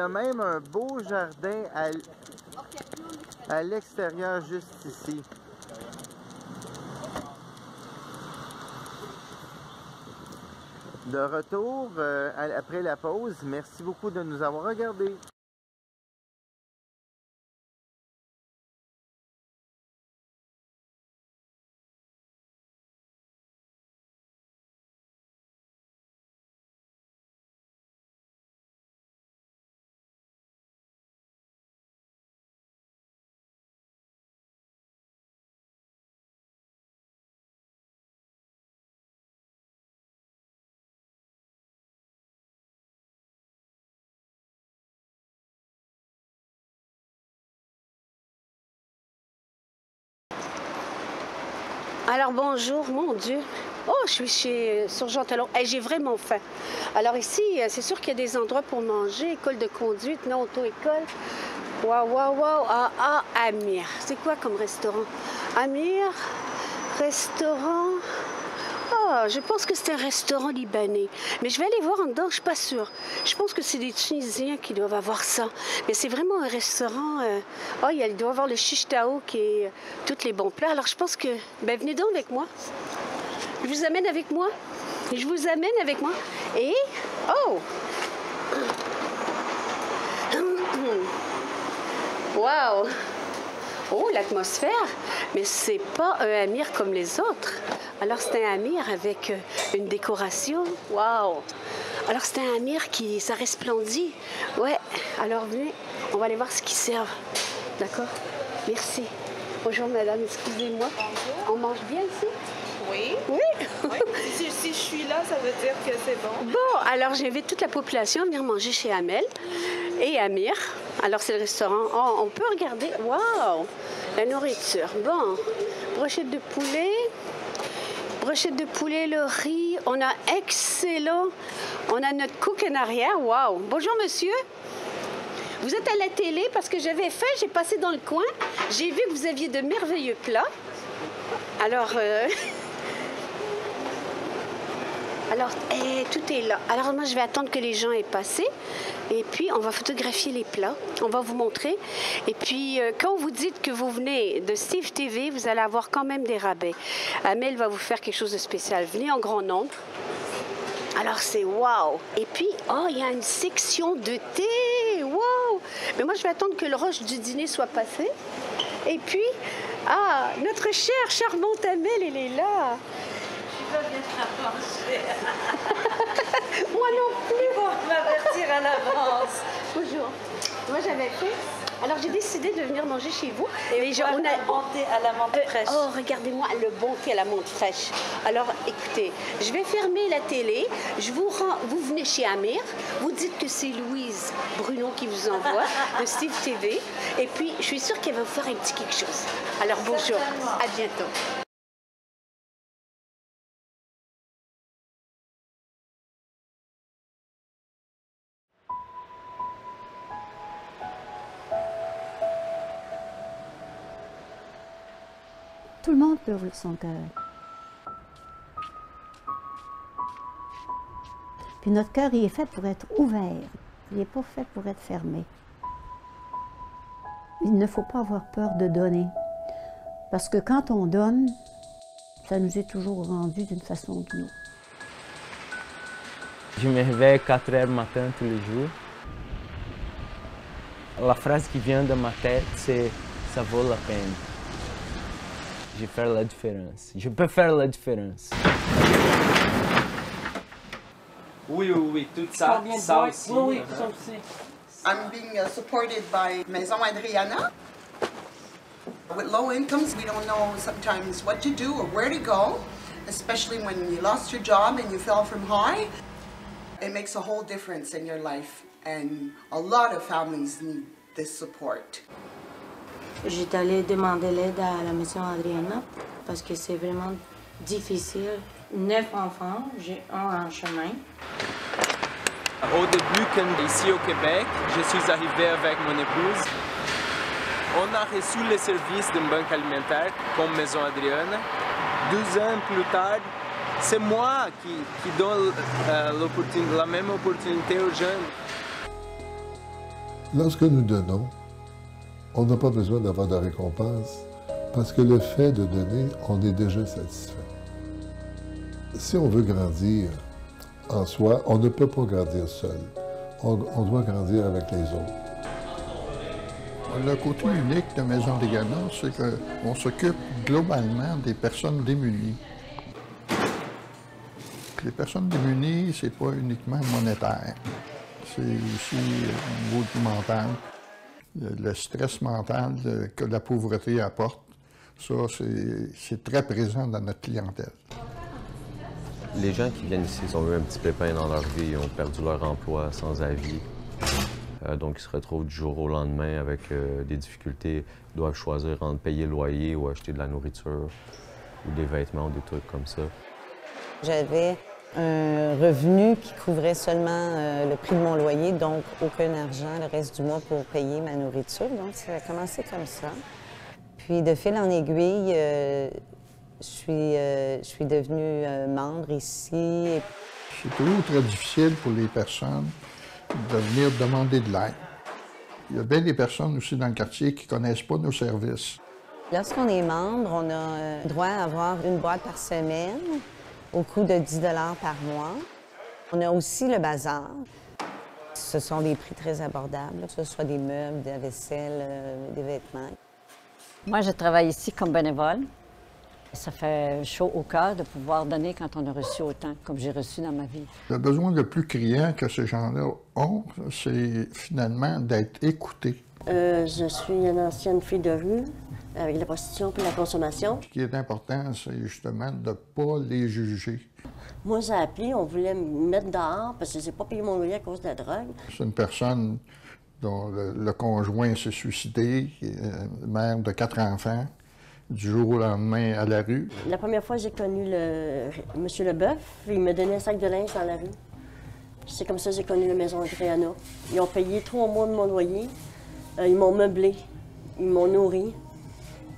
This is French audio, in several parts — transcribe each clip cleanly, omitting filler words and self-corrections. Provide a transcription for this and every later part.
a même un beau jardin à l'extérieur, juste ici. De retour après la pause, merci beaucoup de nous avoir regardés. Alors bonjour, mon Dieu. Oh, je suis sur Jean Talon. Hey, j'ai vraiment faim. Alors ici, c'est sûr qu'il y a des endroits pour manger. École de conduite, non, auto-école. Waouh, waouh, waouh. Ah, Amir. C'est quoi comme restaurant? Amir, restaurant. Ah, je pense que c'est un restaurant libanais. Mais je vais aller voir en dedans, je suis pas sûre. Je pense que c'est des Tunisiens qui doivent avoir ça. Mais c'est vraiment un restaurant... Oh, il doit avoir le shish tao qui est tous les bons plats. Alors je pense que... Ben venez donc avec moi. Je vous amène avec moi. Je vous amène avec moi. Et... Oh! Wow! Oh, l'atmosphère! Mais c'est pas un Amir comme les autres. Alors, c'est un Amir avec une décoration. Wow! Alors, c'est un Amir qui... ça resplendit. Ouais. Alors, venez, on va aller voir ce qu'ils servent. D'accord? Merci. Bonjour, madame. Excusez-moi. On mange bien ici? Oui. Oui? Oui. Si je suis là, ça veut dire que c'est bon. Bon, alors j'invite toute la population à venir manger chez Amel et Amir. Alors c'est le restaurant. Oh, on peut regarder. Waouh! La nourriture. Bon, brochette de poulet. Brochette de poulet, le riz. On a excellent. On a notre cook en arrière. Waouh! Bonjour, monsieur. Vous êtes à la télé parce que j'avais faim, j'ai passé dans le coin. J'ai vu que vous aviez de merveilleux plats. Alors... Alors, tout est là. Alors, moi, je vais attendre que les gens aient passé. Et puis, on va photographier les plats. On va vous montrer. Et puis, quand vous dites que vous venez de Steve TV, vous allez avoir quand même des rabais. Amel va vous faire quelque chose de spécial. Venez en grand nombre. Alors, c'est wow! Et puis, oh, il y a une section de thé! Wow! Mais moi, je vais attendre que le rush du dîner soit passé. Et puis, ah, notre chère, charmante Amel, elle est là. Moi non plus. Pour m'avertir à l'avance. Bonjour. Moi j'avais fait. Alors j'ai décidé de venir manger chez vous. Et on a bon thé à la menthe fraîche. Oh, regardez-moi le bon thé à la menthe fraîche. Alors écoutez, je vais fermer la télé. Je vous rends. Vous venez chez Amir. Vous dites que c'est Louise Bruno qui vous envoie de Steve TV. Et puis je suis sûre qu'elle va vous faire un petit quelque chose. Alors bonjour. Certainement. À bientôt. Tout le monde peut ouvrir son cœur. Puis notre cœur, il est fait pour être ouvert. Il n'est pas fait pour être fermé. Il ne faut pas avoir peur de donner. Parce que quand on donne, ça nous est toujours rendu d'une façon ou d'une autre. Je me réveille à 4 heures du matin tous les jours. La phrase qui vient de ma tête, c'est « ça vaut la peine ». Je vais faire la différence. Je peux faire la différence. Oui, tout ça, ça aussi. Oui, ça aussi. I'm being supported by Maison Adriana. With low incomes, we don't know sometimes what to do or where to go, especially when you lost your job and you fell from high. It makes a whole difference in your life, and a lot of families need this support. J'étais allée demander l'aide à la Maison Adriana parce que c'est vraiment difficile. 9 enfants, j'ai un en chemin. Au début, quand ici au Québec, je suis arrivé avec mon épouse. On a reçu les services d'une banque alimentaire comme Maison Adriana. 12 ans plus tard, c'est moi qui donne la même opportunité aux jeunes. Lorsque nous donnons, on n'a pas besoin d'avoir de récompense parce que le fait de donner, on est déjà satisfait. Si on veut grandir en soi, on ne peut pas grandir seul. On doit grandir avec les autres. Le côté unique de Maison Adriana, c'est qu'on s'occupe globalement des personnes démunies. Les personnes démunies, c'est pas uniquement monétaire. C'est aussi au niveau du mental. Le stress mental que la pauvreté apporte, ça, c'est très présent dans notre clientèle. Les gens qui viennent ici ont eu un petit pépin dans leur vie, ils ont perdu leur emploi sans avis. Donc, ils se retrouvent du jour au lendemain avec des difficultés. Ils doivent choisir entre payer le loyer ou acheter de la nourriture ou des vêtements ou des trucs comme ça. J'avais un revenu qui couvrait seulement le prix de mon loyer, donc aucun argent le reste du mois pour payer ma nourriture. Donc, ça a commencé comme ça. Puis, de fil en aiguille, je suis devenue membre ici. C'est toujours très difficile pour les personnes de venir demander de l'aide. Il y a bien des personnes aussi dans le quartier qui ne connaissent pas nos services. Lorsqu'on est membre, on a droit à avoir une boîte par semaine au coût de 10 $ par mois. On a aussi le bazar. Ce sont des prix très abordables, que ce soit des meubles, de la vaisselle, des vêtements. Moi, je travaille ici comme bénévole. Ça fait chaud au cœur de pouvoir donner quand on a reçu autant, comme j'ai reçu dans ma vie. Le besoin le plus criant que ces gens-là ont, c'est finalement d'être écoutés. Je suis une ancienne fille de rue avec la prostitution et la consommation. Ce qui est important, c'est justement de ne pas les juger. Moi, j'ai appelé, on voulait me mettre dehors parce que j'ai pas payé mon loyer à cause de la drogue. C'est une personne dont le conjoint s'est suicidé, mère de 4 enfants. Du jour au lendemain à la rue. La première fois, j'ai connu M. Leboeuf. Il me donnait un sac de linge dans la rue. C'est comme ça que j'ai connu la Maison Adriana. Ils ont payé 3 mois de mon loyer. Ils m'ont meublé. Ils m'ont nourri.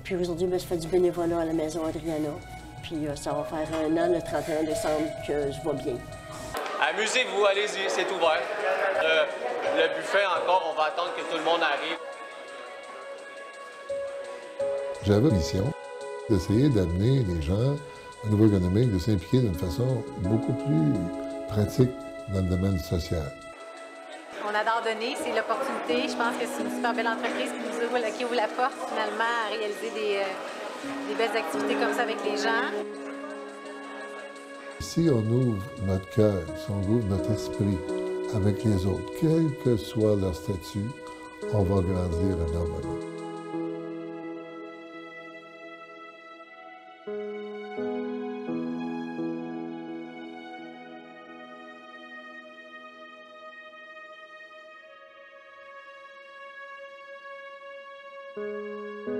Puis aujourd'hui, je fais du bénévolat à la Maison Adriana. Puis ça va faire 1 an, le 31 décembre, que je vais bien. Amusez-vous, allez-y, c'est ouvert. Le buffet encore, on va attendre que tout le monde arrive. J'avais la mission d'essayer d'amener les gens au niveau économique, de s'impliquer d'une façon beaucoup plus pratique dans le domaine social. On adore donner, c'est l'opportunité. Je pense que c'est une super belle entreprise qui ouvre la porte finalement à réaliser des belles activités comme ça avec les gens. Si on ouvre notre cœur, si on ouvre notre esprit avec les autres, quel que soit leur statut, on va grandir énormément. Thank you.